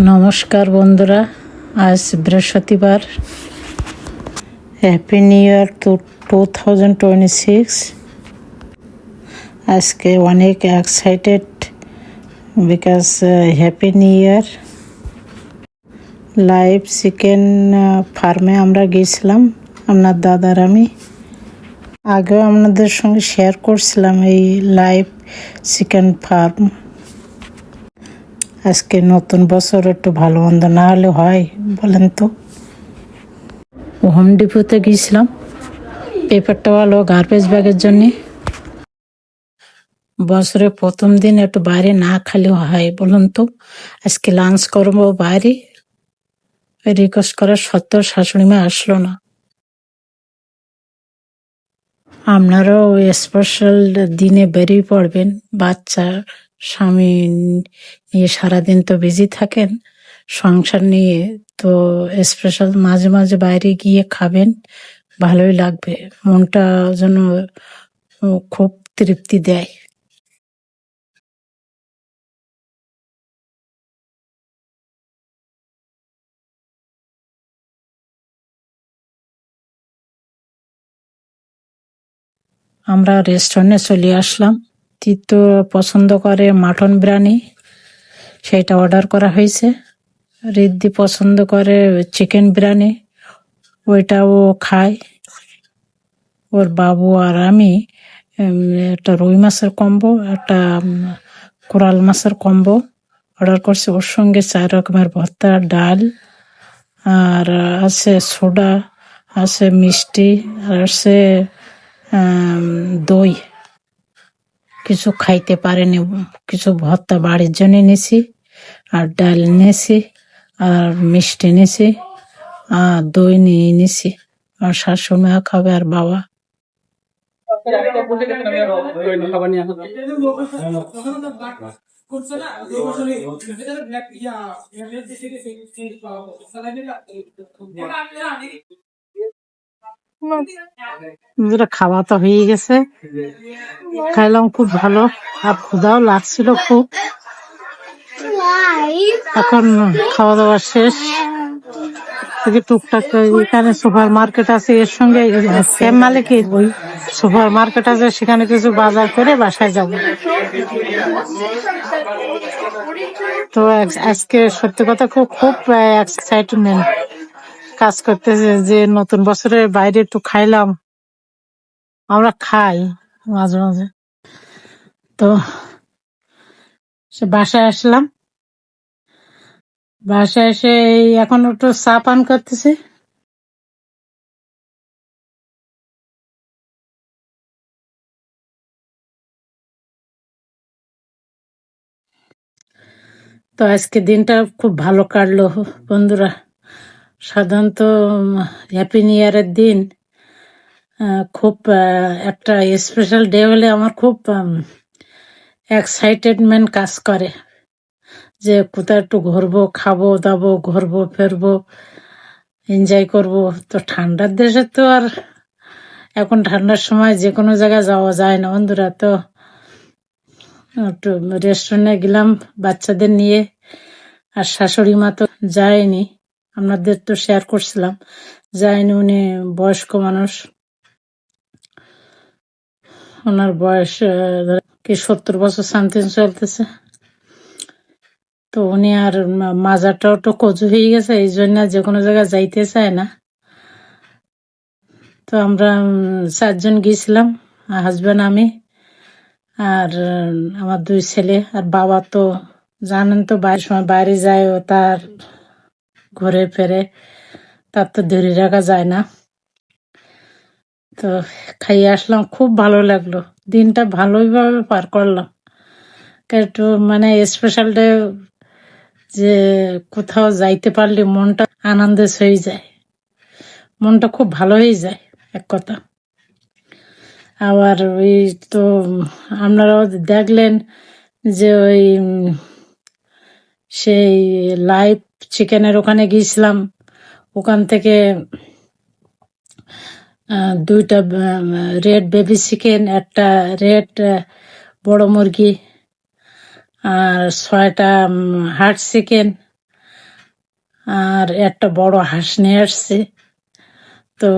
নমস্কার বন্ধুরা, আজ বৃহস্পতিবার। হ্যাপি নিউ ইয়ার 2026। আজকে অনেক excited because happy new year. Live chicken ফার্মে আমরা গিয়েছিলাম, আপনার দাদার আমি। আগেও আপনাদের সঙ্গে শেয়ার করছিলাম এই লাইভ চিকেন ফার্ম। আজকে নতুন বছর, একটু ভালো মন্দ না হলে হয় বলেন তো। হোম ডিপোতে গিয়েছিলাম পেপারটা ভালো গার্বেজ ব্যাগের জন্যে। বছরের প্রথম দিন একটু বাইরে না খালি হয় বলুন তো। আজকে লাঞ্চ করবো বাইরে, রিকোয়েস্ট করার সত্ত্বেও শাশুড়ি মা আসলো না। আপনারাও স্পেশাল দিনে বেরিয়ে পড়বেন, বাচ্চা স্বামী নিয়ে সারাদিন তো বিজি থাকেন সংসার নিয়ে, তো স্পেশাল মাঝে মাঝে বাইরে গিয়ে খাবেন, ভালোই লাগবে, মনটা যেন খুব তৃপ্তি দেয়। আমরা রেস্টুরেন্টে চলে আসলাম। তিতো পছন্দ করে মাটন বিরিয়ানি, সেটা অর্ডার করা হয়েছে। রিদ্ধি পছন্দ করে চিকেন বিরিয়ানি, ওইটাও খায়। ওর বাবু আর আমি একটা রুই মাছের কম্বো, একটা কোরাল মাছের কম্বো অর্ডার করছি। ওর সঙ্গে 4 রকমের ভর্তা, ডাল, আর আছে সোডা, আছে মিষ্টি, আর আছে দই। কিছু খাইতে পারেনি, কিছু ভর্তা বাড়ির জন্য নিছি, আর ডাল নিয়েছি, আর মিষ্টি নিছি, আর দই নিয়ে নিছি। আর শাশুড়ি মা খাবে আর বাবা। খাওয়া তো হয়ে গেছে, খাইলাম খুব ভালো, আর ক্ষুধাও লাগছিল খুব। এখন খাওয়া দাওয়া শেষ, টুকটাক এখানে সুপার মার্কেট আছে, এর সঙ্গে মালিকের ওই সুপার মার্কেট আছে, সেখানে কিছু বাজার করে বাসায় যাব। তো আজকে সত্যি কথা খুব খুব এক্সাইটমেন্ট কাজ করতেছে যে নতুন বছরের বাইরে একটু খাইলাম। আমরা খাই মাঝে মাঝে। তো বাসায় আসলাম, বাসায় এসে এখন একটু চা পান করতেছি। তো আজকে দিনটা খুব ভালো কাটলো বন্ধুরা। সাধারণত হ্যাপি নিউ ইয়ারের দিন খুব একটা স্পেশাল ডে হলে আমার খুব এক্সাইটেডমেন্ট কাজ করে, যে কোথাও একটু ঘুরবো, খাবো দাবো, ঘুরবো ফিরবো, এনজয় করবো। তো ঠান্ডার দেশে তো আর এখন ঠান্ডার সময় যে কোনো জায়গায় যাওয়া যায় না বন্ধুরা। তো একটু রেস্টুরেন্টে গেলাম বাচ্চাদের নিয়ে, আর শাশুড়ি মা তো যায়নি, আপনাদের তো শেয়ার করছিলাম, যায়নি। উনি বয়স্ক মানুষ, ওনার বয়স কি 70 বছর সামথিং চলতেছে। তো উনি আর মাজাটাও তো কচু হয়ে গেছে, এই জন্য যে কোনো জায়গায় যাইতে চায় না। তো আমরা 4 জন গিয়েছিলাম, হাজব্যান্ড, আমি, আর আমার 2 ছেলে। আর বাবা তো জানেন তো বাইরের সময় বাইরে যায়, ও তার ঘুরে ফেরে, তার তো ধরে রাখা যায় না। তো খাইয়ে আসলাম, খুব ভালো লাগলো, দিনটা ভালোই ভাবে পার করলাম। একটু মানে স্পেশাল ডে, যে কোথাও যাইতে পারলে মনটা আনন্দে হয়ে যায়, মনটা খুব ভালো হয়ে যায় এক কথা। আবার ওই তো আপনারাও দেখলেন যে ওই সেই লাইভ চিকেনের ওখানে গিয়েছিলাম, ওখান থেকে 2টা রেড বেবি চিকেন, একটা রেড বড় মুরগি, আর 6টা হার্ট চিকেন, আর একটা বড় হাঁস নিয়ে আসছে। তো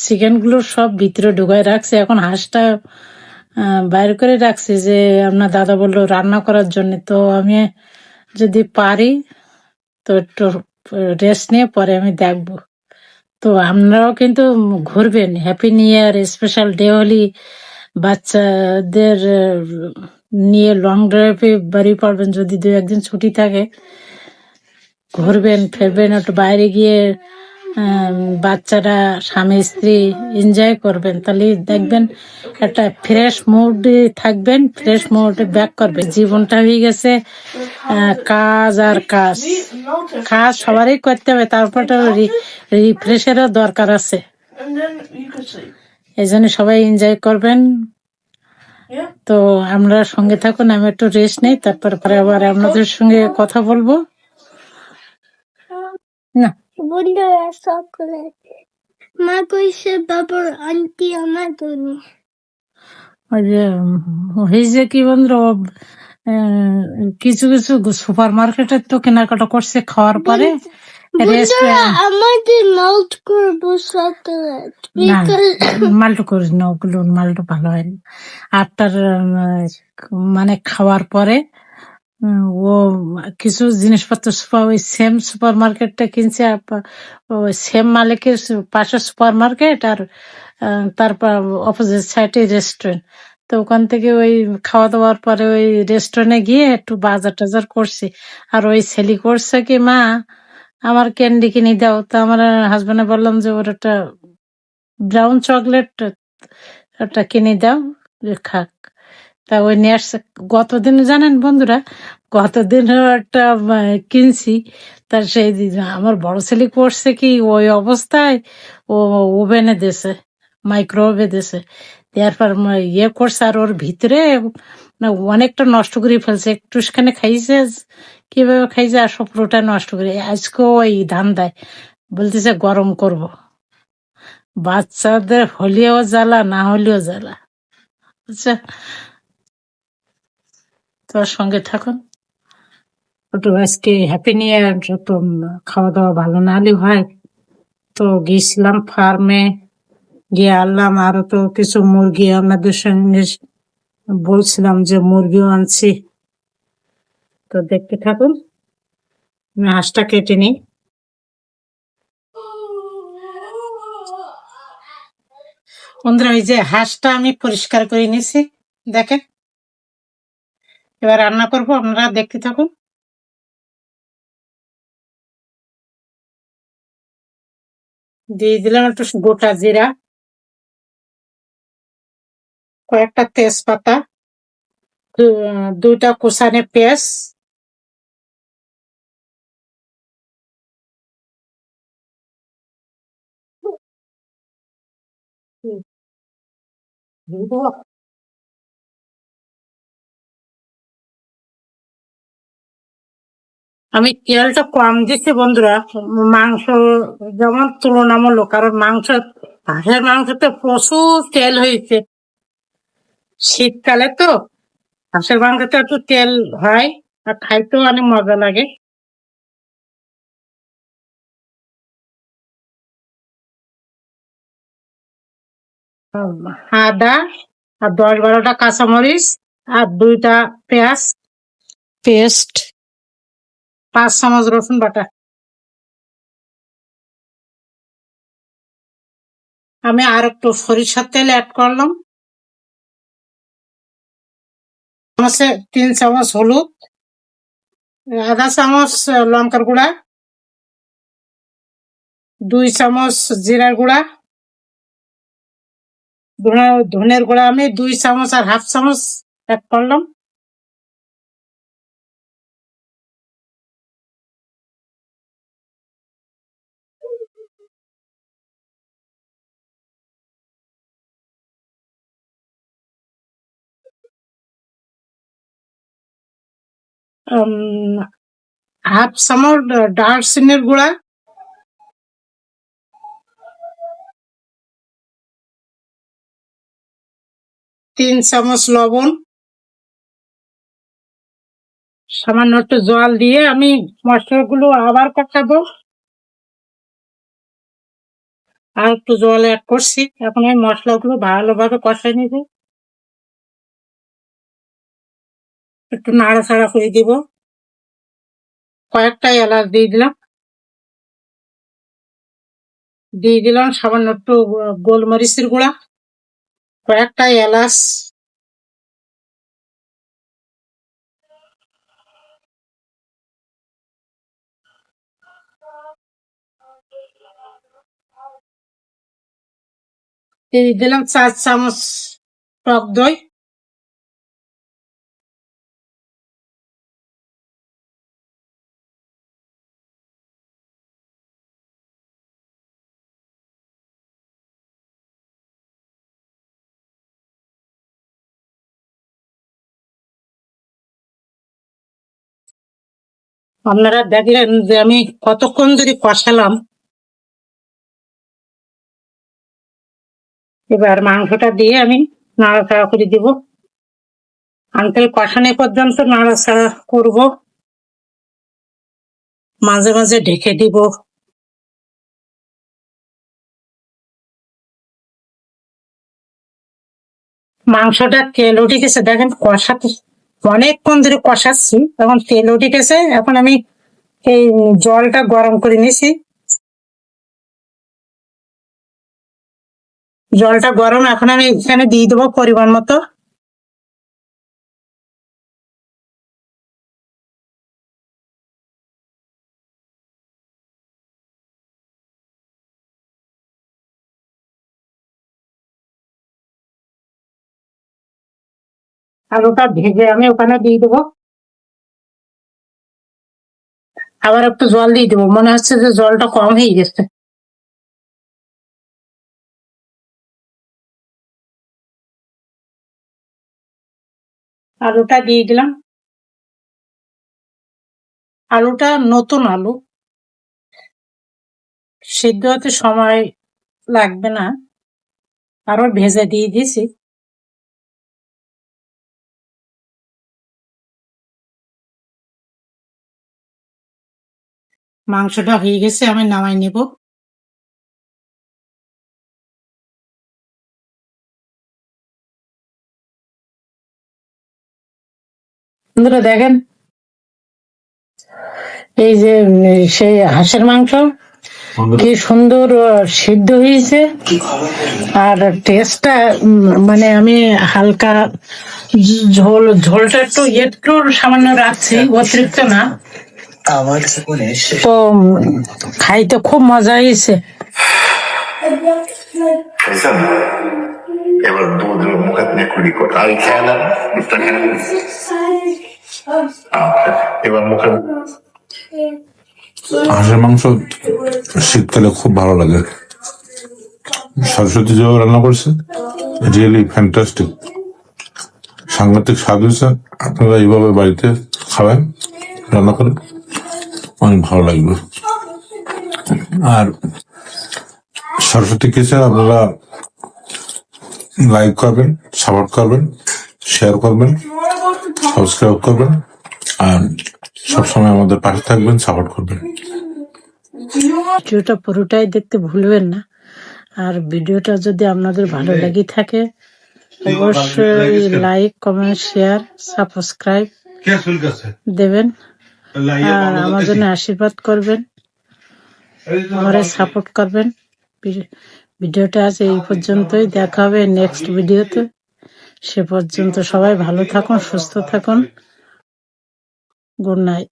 চিকেন গুলো সব ভিতরে ঢুকায় রাখছে, এখন হাঁসটা বাইর করে রাখছি যে আপনার দাদা বললো রান্না করার জন্য। তো আমি যদি পারি তো একটু রেস্ট নিয়ে পরে আমি দেখবো। তো আপনারাও কিন্তু ঘুরবেন, happy new year special day হলি বাচ্চাদের নিয়ে লং ড্রাইভে বাড়ি পড়বেন, যদি 2-1 দিন ছুটি থাকে ঘুরবেন ফিরবেন, একটু বাইরে গিয়ে বাচ্চারা স্বামী স্ত্রী এনজয় করবেন, তাহলে দেখবেন একটা ফ্রেশ মুডে থাকবেন, ফ্রেশ মুডে ব্যাক করবেন। জীবনটা হয়ে গেছে কাজ আর কাজ, কাজ সবারই করতে হবে, তারপর রিফ্রেশেরও দরকার আছে। এই জন্য সবাই এনজয় করবেন। তো আমরা সঙ্গে থাকুন, আমি একটু রেস্ট নেই, তারপর পরে আবার আপনাদের সঙ্গে কথা বলবো। না বন্ধুরা সকলে মা কইছে বাবার আন্টি আমার জন্য ওই যে হয়েছে কি বন্ধু, কিছু কিছু সুপার মার্কেটে তো কেনাকাটা করছে, খাওয়ার পরে আমাদের মাল্ট করবো সাথে মাল্ট করিস না, ওগুলো মাল্ট ভালো হয় না। আফটার মানে খাওয়ার পরে ও কিছু জিনিসপত্র ওই সেম সুপার মার্কেটটা কিনছে, ওই সেম মালিকের পাশে সুপার মার্কেট, আর তারপর অপোজিট সাইডে রেস্টুরেন্ট। তো ওখান থেকে ওই খাওয়া দাওয়ার পরে ওই রেস্টুরেন্টে গিয়ে একটু বাজার টাজার করছি। আর ওই ছেলে করছে কি, মা আমার ক্যান্ডি কিনে দাও। তো আমার হাজবেন্ডে বললাম যে ওর একটা ব্রাউন চকলেট ওটা কিনে দাও, খাক। তা ওই নিয়ে আসছে গতদিন, জানেন বন্ধুরা, গতদিন একটা কিনছি। তার সেই আমার বড় ছেলে করছে কি, ওই অবস্থায় ও ওভেনে দিয়েছে, মাইক্রোওয়েভে দিয়েছে, দেওয়ার পর ইয়ে করছে, আর ওর ভিতরে অনেকটা নষ্ট করে ফেলছে। একটুখানে খাইছে, কিভাবে খাইছে, আর সব পুরোটা নষ্ট করে। আজকেও ওই ধান দেয়, বলতেছে গরম করব। বাচ্চাদের হলেও জ্বালা, না হলেও জ্বালা, বুঝছে। তোর সঙ্গে থাকুন একটু, আজকে হ্যাপি নিউ ইয়ার। তো খাওয়া দাওয়া ভালো না হলে হয়। তো গিয়েছিলাম ফার্মে, গিয়ে আনলাম আরো তো কিছু মুরগি, আপনাদের সঙ্গে বলছিলাম যে মুরগিও আনছি। তো দেখতে থাকুন, আমি হাঁসটা কেটে নিই। বন্ধুরা ওই যে হাঁসটা আমি পরিষ্কার করে নিয়েছি, দেখেন। এবার রান্না করব, আপনারা দেখতে থাকুন। দিয়ে দিলাম একটু গোটা জিরা, কয়েকটা তেজপাতা, 2টা কুচানো পেঁয়াজ, আমি তেলটা কম দিচ্ছি বন্ধুরা, মাংস যেমন তুলনামূলক, কারণ মাংস, হাঁসের মাংসতে প্রচুর তেল হয়েছে। শীতকালে তো হাঁসের মাংসতে একটু তেল হয়, আর খাইতেও অনেক মজা লাগে। আদা আর 10-12টা কাঁচামরিচ, আর 2টা পেঁয়াজ পেস্ট, 5 চামচ রসুন বাটা। আমি আর একটু সরিষার তেল অ্যাড করলাম। 3 চামচ হলুদ, আধা চামচ লঙ্কার গুঁড়া, 2 চামচ জিরার গুঁড়া, ধনের গুঁড়া আমি 2 চামচ আর হাফ চামচ অ্যাড করলাম। হাফ চামচ দারচিনির গুঁড়া, 3 চামচ লবণ, সামান্য একটু জল দিয়ে আমি মশলাগুলো আবার কষাবো। আর একটু জল অ্যাড করছি। এখন এই মশলাগুলো ভালোভাবে কষাই নিব, একটু নাড়াচাড়া করে দিব। কয়েকটা এলাচ দিয়ে দিলাম সামান্য একটু গোলমরিচের গুঁড়া, কয়েকটা এলাচ, দিয়ে দিলাম 4 চামচ টক দই, আপনারা দেখলেন যে আমি কতক্ষণ ধরে কষালাম। এবার মাংসটা দিয়ে আমি নাড়াচাড়া করে দিব, আনতেল কষানো পর্যন্ত নাড়াচাড়া করব, মাঝে মাঝে ঢেকে দিব। মাংসটা তেল উঠে গেছে, দেখেন কষাতে অনেকক্ষণ ধরে কষাচ্ছি, এখন তেল উঠে গেছে। এখন আমি এই জলটা গরম করে নিয়েছি, জলটা গরম, এখন আমি এখানে দিয়ে দেবো পরিমাণ মতো। আলুটা ভেজে আমি ওখানে দিয়ে দেবো, আবার একটু জল দিয়ে দেবো, মনে হচ্ছে যে জলটা কম হয়ে গেছে। আলুটা দিয়ে দিলাম, আলুটা নতুন আলু, সিদ্ধ হতে সময় লাগবে না, আরো ভেজে দিয়ে দিয়েছি। মাংসটা হয়ে গেছে, আমি নামাই নেব। বন্ধুরা দেখেন, এই যে সেই হাঁসের মাংস কি সুন্দর সিদ্ধ হয়েছে, আর টেস্টটা মানে আমি হালকা ঝোলটা একটু একটু সামান্য রাখছি, অতিরিক্ত না। তো খাইতে খুব মজা হয়েছে। এবার দুধ মুখে নিয়ে কুড়ি করে আর খেয়ে নেন, দুধটা খেয়ে নেন। এবার মুখে হাঁসের মাংস শীতকালে খুব ভালো লাগে। সরস্বতী যে রান্না করছে, রিয়েলি ফ্যান্টাস্টিক, সাংঘাতিক স্বাদ হয়েছে। আপনারা এইভাবে বাড়িতে খাবেন, রান্না করেন, অনেক ভালো লাগবে। আর সরস্বতী কিচেন আপনারা লাইক করবেন, সাপোর্ট করবেন, শেয়ার করবেন, সাবস্ক্রাইব করবেন, আর সবসময় আমাদের পাশে থাকবেন, সাপোর্ট করবেন। ভিডিওটা পুরোটাই দেখতে ভুলবেন না, আর ভিডিওটা যদি আপনাদের ভালো লেগে থাকে অবশ্যই লাইক, কমেন্ট, শেয়ার, সাবস্ক্রাইব দেবেন, আর আমার জন্য আশীর্বাদ করবেন, আমার সাপোর্ট করবেন। ভিডিওটা আজ এই পর্যন্তই, দেখা হবে নেক্সট ভিডিওতে। সে পর্যন্ত সবাই ভালো থাকুন, সুস্থ থাকুন। Good night.